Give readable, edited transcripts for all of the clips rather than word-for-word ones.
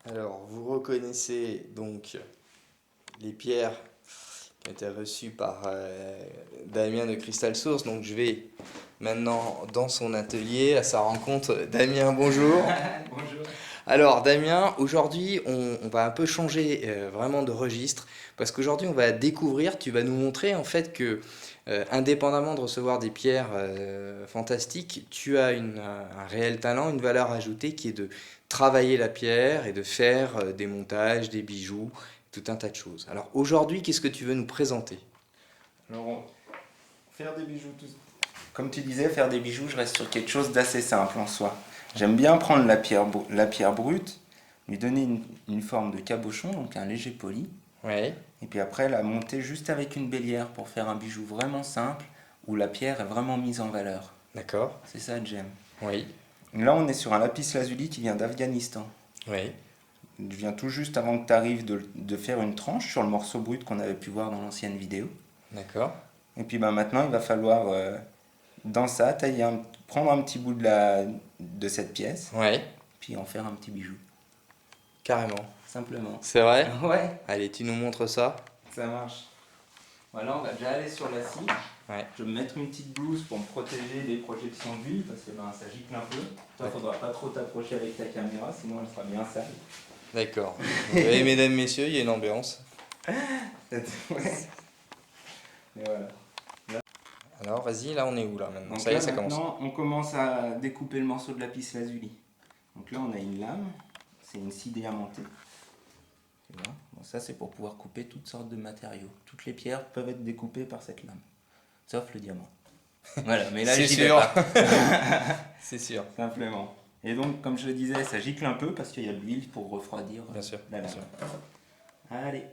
Alors, vous reconnaissez donc les pierres qui ont été reçues par Damien de Crystal Source. Donc, je vais maintenant dans son atelier à sa rencontre. Damien, bonjour. Bonjour. Alors, Damien, aujourd'hui, on va un peu changer vraiment de registre parce qu'aujourd'hui, on va découvrir, tu vas nous montrer en fait que, indépendamment de recevoir des pierres fantastiques, tu as un réel talent, une valeur ajoutée qui est de travailler la pierre et de faire des montages, des bijoux, tout un tas de choses. Alors, aujourd'hui, qu'est-ce que tu veux nous présenter? Alors, faire des bijoux, comme tu disais, faire des bijoux, je reste sur quelque chose d'assez simple en soi. J'aime bien prendre la pierre brute, lui donner une forme de cabochon, donc un léger poli, Oui, et puis après la monter juste avec une bélière pour faire un bijou vraiment simple, où la pierre est vraiment mise en valeur. d'accord. C'est ça que j'aime. Oui, Là, on est sur un lapis lazuli qui vient d'Afghanistan. oui, Je viens tout juste avant que tu arrives de faire une tranche sur le morceau brut qu'on avait pu voir dans l'ancienne vidéo. d'accord. Et puis maintenant, il va falloir, dans ça, prendre un petit bout de cette pièce, Oui, puis en faire un petit bijou. carrément. Simplement. C'est vrai? Ouais, Allez, tu nous montres ça? ça marche. Voilà, on va déjà aller sur la scie. Ouais. Je vais me mettre une petite blouse pour me protéger des projections d'huile, parce que ça gicle un peu. Toi, faudra pas trop t'approcher avec ta caméra, sinon elle sera bien sale. D'accord. Et mesdames, messieurs, il y a une ambiance. Ouais. Et voilà. Alors, vas-y, là, on est où là maintenant? Donc Ça y là, est, ça commence. maintenant, on commence à découper le morceau de lapis lazuli. Donc là, on a une lame, c'est une scie diamantée. Tu vois, bon, ça, c'est pour pouvoir couper toutes sortes de matériaux. Toutes les pierres peuvent être découpées par cette lame, sauf le diamant. Voilà, mais là, C'est j'y vais sûr. pas. C'est sûr. Simplement. Et donc, comme je le disais, ça gicle un peu parce qu'il y a de l'huile pour refroidir Bien sûr, la bien lame. sûr. Allez.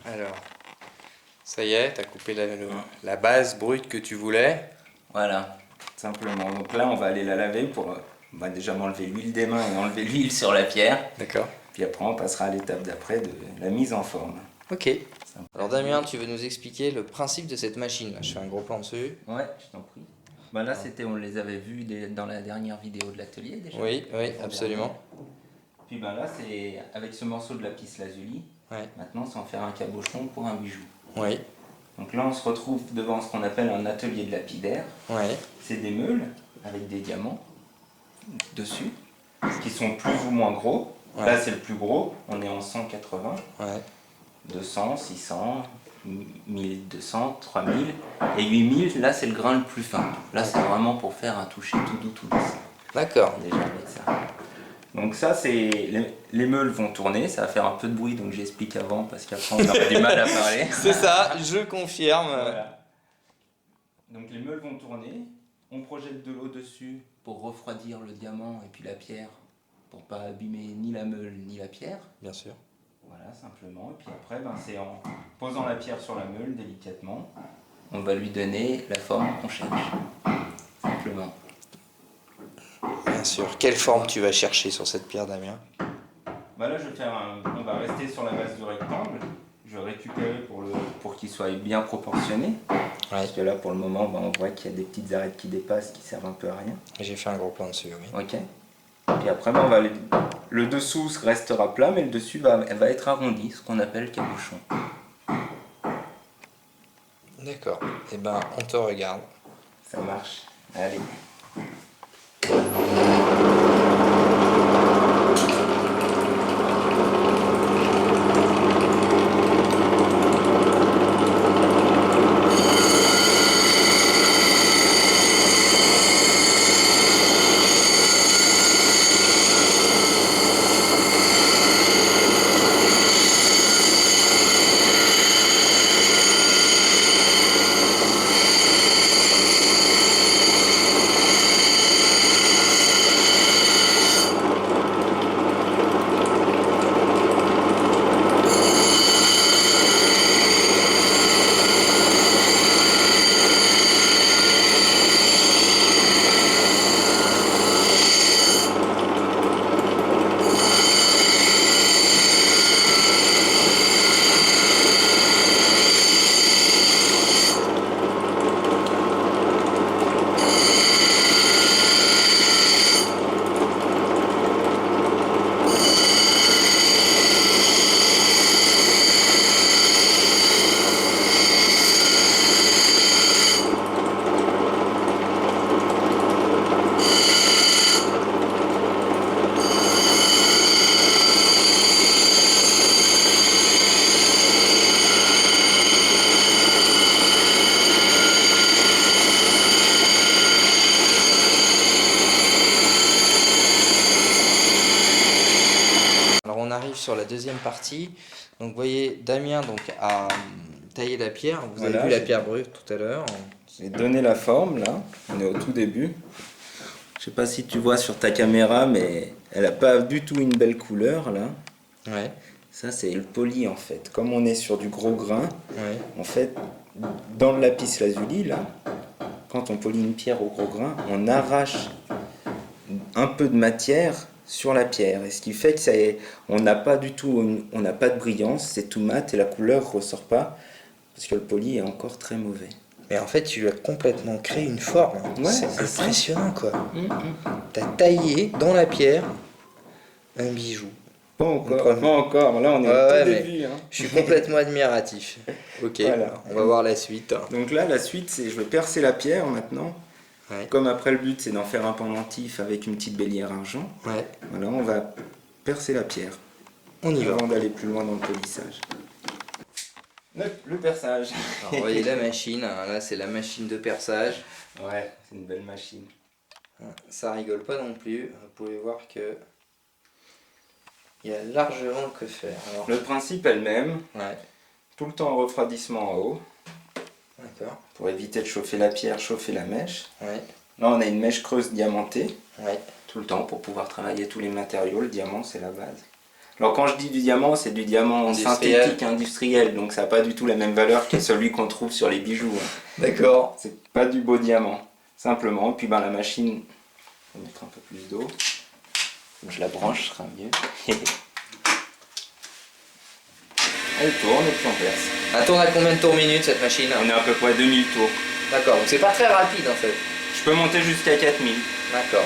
Alors, ça y est, t'as coupé la base brute que tu voulais. Voilà, simplement. Donc là, on va aller la laver pour déjà m'enlever l'huile des mains et enlever l'huile sur la pierre. D'accord. Puis après, on passera à l'étape d'après de la mise en forme. Ok. Alors, Damien, tu veux nous expliquer le principe de cette machine là? Je fais un gros plan dessus. Ouais, je t'en prie. Là, on les avait vus dans la dernière vidéo de l'atelier déjà. Oui, oui, absolument. Puis là, c'est avec ce morceau de lapis lazuli. Ouais. Maintenant, c'est en faire un cabochon pour un bijou. Oui, Donc là, on se retrouve devant ce qu'on appelle un atelier de lapidaire. oui, C'est des meules avec des diamants dessus, qui sont plus ou moins gros. Ouais. Là, c'est le plus gros, on est en 180, ouais. 200, 600, 1200, 3000. Et 8000, là, c'est le grain le plus fin. Là, c'est vraiment pour faire un toucher tout doux, tout douce. D'accord. Déjà avec ça. Donc ça, c'est les meules vont tourner, ça va faire un peu de bruit, donc j'explique avant, parce qu'après, on aura du mal à parler. C'est ça, je confirme. Voilà. Donc les meules vont tourner, on projette de l'eau dessus pour refroidir le diamant et puis la pierre, pour pas abîmer ni la meule ni la pierre. Bien sûr. Voilà, simplement. Et puis après, c'est en posant la pierre sur la meule délicatement, on va lui donner la forme qu'on cherche. Simplement. Bien sûr. Quelle forme tu vas chercher sur cette pierre, Damien? Là, on va rester sur la base du rectangle. Je vais récupérer pour qu'il soit bien proportionné. Ouais. Parce que là, pour le moment, on voit qu'il y a des petites arêtes qui dépassent, qui servent un peu à rien. J'ai fait un gros plan dessus, oui. Ok. Puis après, le dessous restera plat, mais le dessus va être arrondi, ce qu'on appelle cabochon. D'accord. Eh ben, on te regarde. Ça marche. Allez. deuxième partie. Donc vous voyez, Damien donc, a taillé la pierre. Vous Voilà, avez vu la j'ai- pierre brute tout à l'heure. J'ai donné la forme là, on est au tout début. Je sais pas si tu vois sur ta caméra, mais elle a pas du tout une belle couleur là. Ouais, Ça c'est le poli en fait. Comme on est sur du gros grain, ouais. en fait, dans le lapis lazuli là, quand on polit une pierre au gros grain, on arrache un peu de matière sur la pierre. Et ce qui fait que on n'a pas du tout, on n'a pas de brillance, c'est tout mat et la couleur ressort pas parce que le poli est encore très mauvais. Mais en fait, tu as complètement créé une forme. Ouais, C'est c'est ça. impressionnant, quoi. Tu as taillé dans la pierre un bijou. Pas Une encore, première. pas encore. Là, on est Ouais, au ouais, tout mais début. Hein. Je suis complètement admiratif. Ok, Voilà. on va voir la suite. Donc là, la suite, c'est je vais percer la pierre maintenant. Ouais. Comme après, le but, c'est d'en faire un pendentif avec une petite bélière argent. Ouais, Voilà, on va percer la pierre on y va. avant d'aller plus loin dans le polissage. Le perçage. Alors, vous voyez la machine, hein, là c'est la machine de perçage. Ouais, c'est une belle machine. Ça rigole pas non plus. Vous pouvez voir que il y a largement que faire. Alors, Le principe est le même. ouais, Tout le temps en refroidissement en haut. d'accord. Pour éviter de chauffer la pierre, chauffer la mèche. Ouais, Là, on a une mèche creuse diamantée. ouais. Tout le temps pour pouvoir travailler tous les matériaux. Le diamant, c'est la base. Alors quand je dis du diamant, c'est du diamant Industriel. synthétique industriel, donc ça n'a pas du tout la même valeur que celui qu'on trouve sur les bijoux. Hein. D'accord. C'est pas du beau diamant, simplement. Puis ben, la machine, on va mettre un peu plus d'eau. Je la branche, ce sera mieux. Elle tourne et puis on perce. Elle tourne à combien de tours minute cette machine? On est à peu près 2000 tours. D'accord, donc c'est pas très rapide en fait. Je peux monter jusqu'à 4000. D'accord.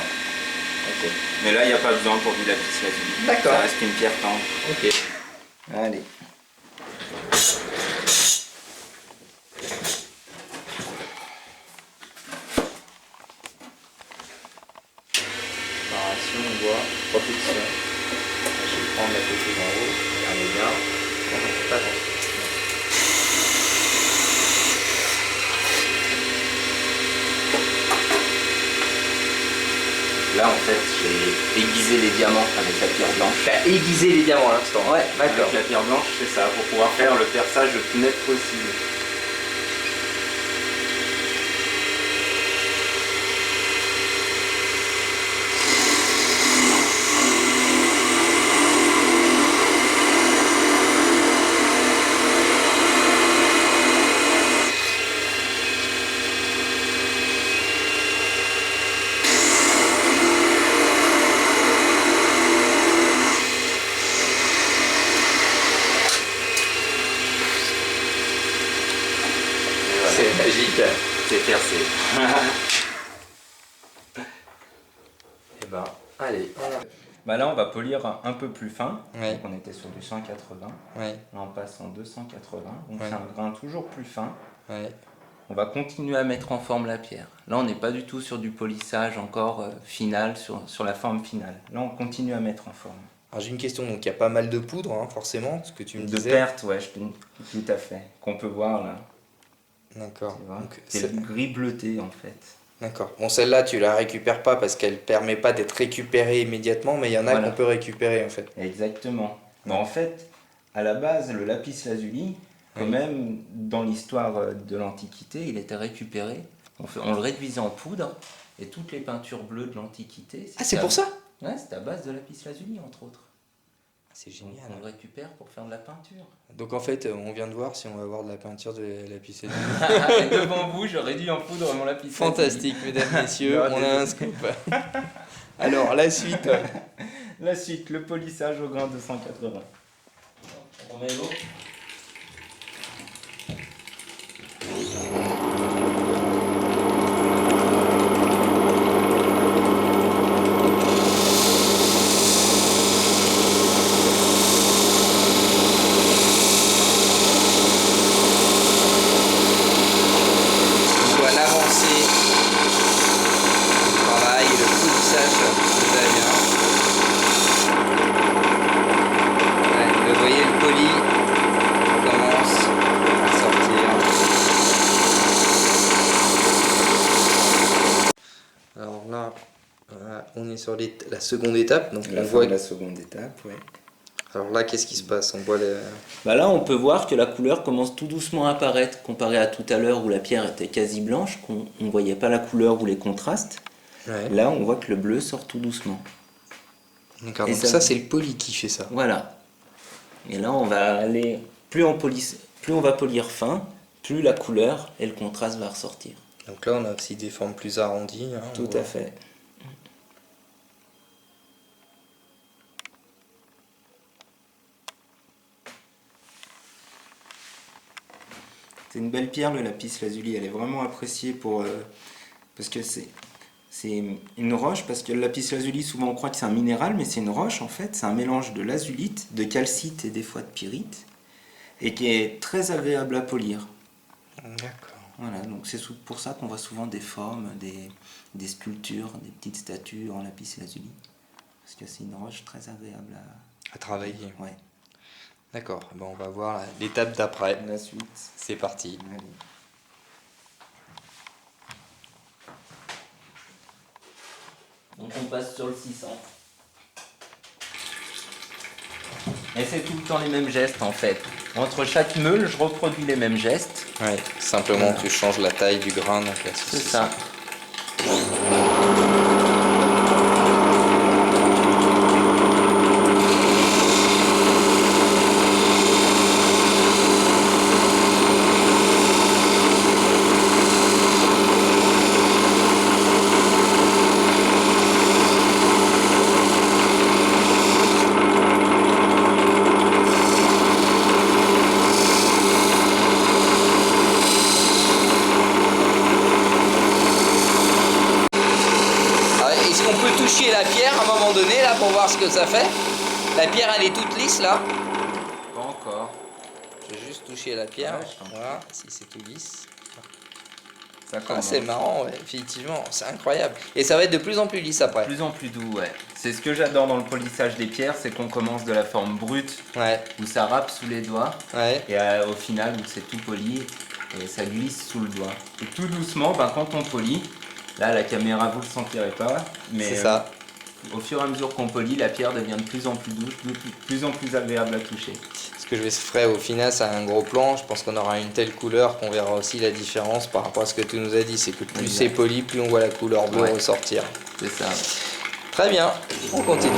Ok. Mais là, il n'y a pas besoin pour du lapis lazuli. D'accord. Ça reste une pierre tendre. Ok. Allez. Préparation, on voit, protection. Je vais prendre la côté d'en haut, regardez bien. On ne fait pas attention. Là, en fait, j'ai aiguisé les diamants avec la pierre blanche. T'as aiguisé les diamants à l'instant. Ouais, d'accord. avec la pierre blanche, c'est ça, pour pouvoir faire le perçage le plus net possible. C'est magique. C'est percé. Et ben, allez. Bah là, on va polir un peu plus fin. Ouais. Donc on était sur du 180. Ouais, Là, on passe en 280. Donc Ouais. c'est un grain toujours plus fin. ouais. On va continuer à mettre en forme la pierre. Là, on n'est pas du tout sur du polissage encore final, sur la forme finale. Là, on continue à mettre en forme. Alors j'ai une question, donc il y a pas mal de poudre, hein, forcément, ce que tu me De disais. perte, ouais, tout à fait. Qu'on peut voir là. D'accord. Tu vois. Donc, C'est du gris bleuté en fait. D'accord. Bon, celle-là, tu la récupères pas parce qu'elle permet pas d'être récupérée immédiatement, mais il y en a Voilà. qu'on peut récupérer en fait. Exactement. Mais en fait, à la base, le lapis lazuli, quand Oui. même, dans l'histoire de l'Antiquité, il était récupéré. On le réduisait en poudre, et toutes les peintures bleues de l'Antiquité. Ah, c'est pour ça? Ouais, c'est à base de lapis lazuli, entre autres. C'est Donc, génial. on le récupère pour faire de la peinture. Donc en fait, on vient de voir si on va avoir de la peinture de la lapis lazuli. Et devant vous, je réduis en poudre mon lapis lazuli. Fantastique, mesdames, messieurs, Non, on a un scoop. Alors, la suite. La suite, le polissage au grain de 180. On remet l'eau. On voit l'avancée du travail et le polissage de Damien. Ouais, vous voyez le poli commence à sortir. Alors là, voilà, on est sur la seconde étape, donc on voit la seconde étape, ouais. Alors là, qu'est-ce qui se passe? On voit les... Bah là, on peut voir que la couleur commence tout doucement à apparaître, comparé à tout à l'heure où la pierre était quasi blanche, qu'on ne voyait pas la couleur ou les contrastes. Ouais. Là, on voit que le bleu sort tout doucement. D'accord, Et donc ça c'est le poli qui fait ça. Voilà. Et là, on va aller... Plus on va polir fin, plus la couleur et le contraste va ressortir. Donc là on a aussi des formes plus arrondies. Hein, Tout à fait. C'est une belle pierre, le lapis lazuli. Elle est vraiment appréciée pour parce que c'est une roche. Parce que le lapis lazuli, souvent on croit que c'est un minéral, mais c'est une roche en fait. C'est un mélange de lazulite, de calcite et des fois de pyrite, et qui est très agréable à polir. D'accord. Voilà, donc c'est pour ça qu'on voit souvent des formes, des sculptures, des petites statues en lapis lazuli. Parce que c'est une roche très agréable À travailler. Ouais. D'accord, bon, on va voir l'étape d'après. La suite. C'est parti. Allez. Donc on passe sur le 600. Et c'est tout le temps les mêmes gestes en fait. Entre chaque meule, je reproduis les mêmes gestes. Ouais, simplement tu changes la taille du grain. Donc là, C'est ça. Est-ce qu'on peut toucher la pierre à un moment donné là pour voir ce que ça fait? La pierre elle est toute lisse là. Pas encore. Je vais juste toucher la pierre. Ouais, je t'en prie. Voilà, si c'est tout lisse. Ça Ah, commence. c'est marrant, ouais, effectivement, c'est incroyable. Et ça va être de plus en plus lisse après. De plus en plus doux, ouais. C'est ce que j'adore dans le polissage des pierres, c'est qu'on commence de la forme brute, Ouais, où ça râpe sous les doigts, ouais. et au final où c'est tout poli, et ça glisse sous le doigt. Et tout doucement, ben, quand on polit, là à la caméra vous le sentirez pas, mais C'est ça. au fur et à mesure qu'on polit, la pierre devient de plus en plus douce, de plus en plus agréable à toucher. Ce que je vais ferai au final, c'est un gros plan. Je pense qu'on aura une telle couleur qu'on verra aussi la différence par rapport à ce que tu nous as dit. C'est que plus Exact. c'est poli, plus on voit la couleur bleue Ouais. ressortir. C'est ça. Très bien, on continue.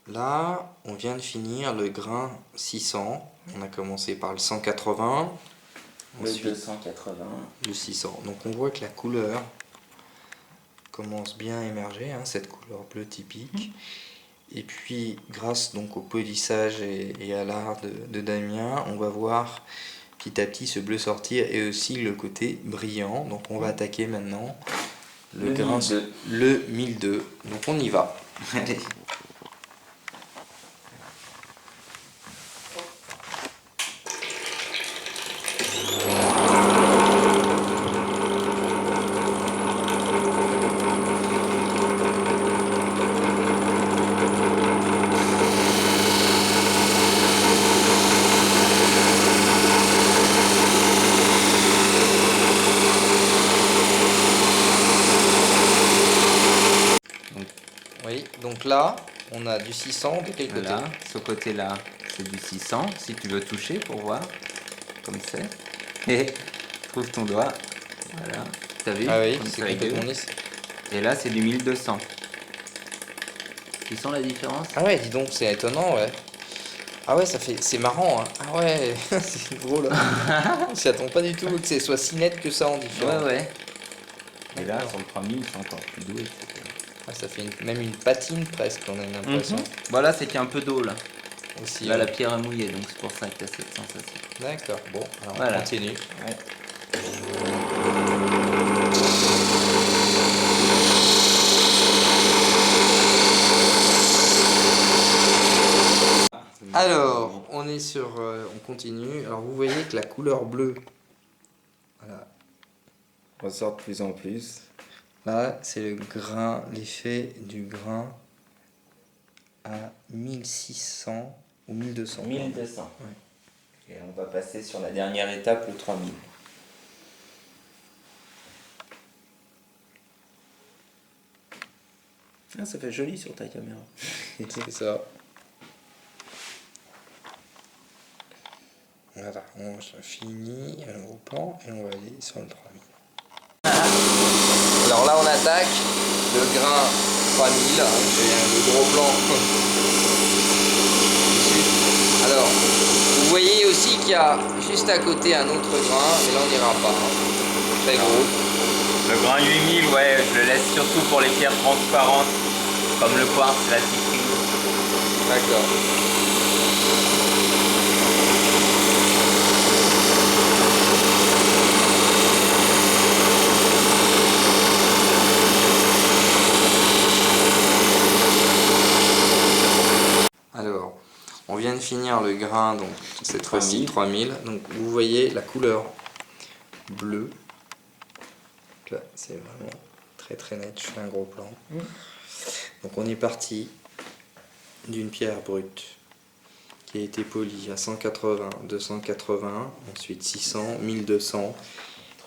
Là, on vient de finir le grain 600. On a commencé par le 180, Le ensuite 280. le 600. Donc on voit que la couleur commence bien à émerger, hein, cette couleur bleue typique. Et puis, grâce donc au polissage et à l'art de Damien, on va voir petit à petit ce bleu sortir et aussi le côté brillant. Donc on va attaquer maintenant le grain, 1002. le 1002. Donc on y va. Allez. Oui, donc là, on a du 600 de quel côté? Voilà, ce côté-là, c'est du 600, si tu veux toucher pour voir, comme c'est. Et trouve ton doigt, voilà, t'as vu? Ah oui, comme c'est ça complètement rigole. lisse. Et là, c'est du 1200. Tu sens la différence? Ah ouais, dis donc, c'est étonnant, ouais. Ah ouais, ça fait, c'est marrant, hein. Ah ouais, c'est drôle. On s'y attend pas du tout que ce soit si net que ça en différent. Ouais. Et là, D'accord. sur le 3000, c'est encore plus doux, etc. Ah, ça fait même une patine presque, on a une impression. Voilà, c'est qu'il y a un peu d'eau là. Aussi. Là, la pierre est mouillée, donc c'est pour ça que tu as cette sensation. D'accord, bon, alors Voilà. on continue. Ouais. Alors, on est sur, on continue. Alors vous voyez que la couleur bleue, voilà, Ressort de plus en plus. là c'est le grain, l'effet du grain à 1600 ou 1200. 1200. Ouais. Et on va passer sur la dernière étape, le 3000. Ah, ça fait joli sur ta caméra. C'est ça. Voilà, on finit un gros plan et on va aller sur le 3000. Alors là on attaque le grain 3000, hein, j'ai le gros plan. Alors, vous voyez aussi qu'il y a juste à côté un autre grain, mais là on n'ira pas. Hein. Très gros. Le grain 8000, ouais, je le laisse surtout pour les pierres transparentes, comme le quartz, la citrine. D'accord. Alors, on vient de finir le grain, donc cette fois-ci 3000. Donc vous voyez la couleur bleue. Là, c'est vraiment très net. Je fais un gros plan. Donc on est parti d'une pierre brute qui a été polie à 180, 280, ensuite 600, 1200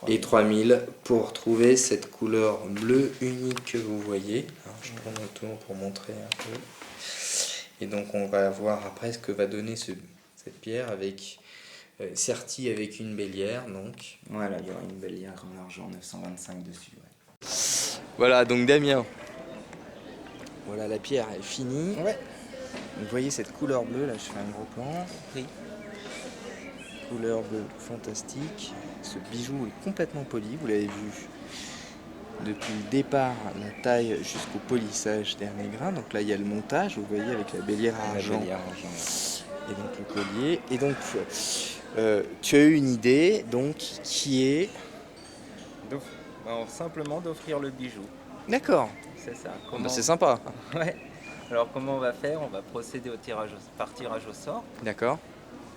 et 3000 pour trouver cette couleur bleue unique que vous voyez. Alors, je tourne autour pour montrer un peu. Et donc on va voir après ce que va donner cette pierre avec sertie avec une bélière. Donc Voilà, il y aura une bélière en argent 925 dessus. Ouais. voilà, donc Damien. Voilà, la pierre est finie. Ouais. Vous voyez cette couleur bleue, là je fais un gros plan. Oui. Couleur bleue fantastique. Ce bijou est complètement poli, vous l'avez vu. Depuis le départ, la taille jusqu'au polissage dernier grain. Donc là il y a le montage, vous voyez, avec la bélière à argent. Et donc le collier. Et donc tu as eu une idée, donc qui est... Simplement d'offrir le bijou. D'accord. C'est ça. Bah, c'est sympa. Ouais. Alors comment on va faire? On va procéder par tirage au sort. D'accord.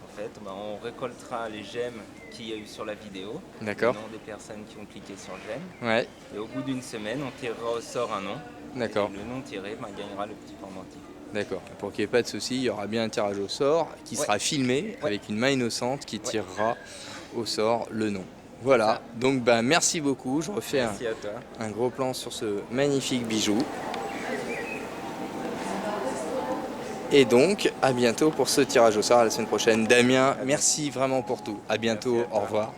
En fait, on récoltera les j'aime qu'il y a eu sur la vidéo. D'accord. Les noms des personnes qui ont cliqué sur j'aime. Ouais. Et au bout d'une semaine, on tirera au sort un nom. D'accord. Et le nom tiré gagnera le petit pendentif. D'accord. Pour qu'il n'y ait pas de souci, il y aura bien un tirage au sort qui sera filmé avec une main innocente qui tirera au sort le nom. Voilà. Donc merci beaucoup. Je refais Merci à toi. un gros plan sur ce magnifique bijou. Et donc, à bientôt pour ce tirage au sort à la semaine prochaine. Damien, merci vraiment pour tout. À bientôt. Au revoir.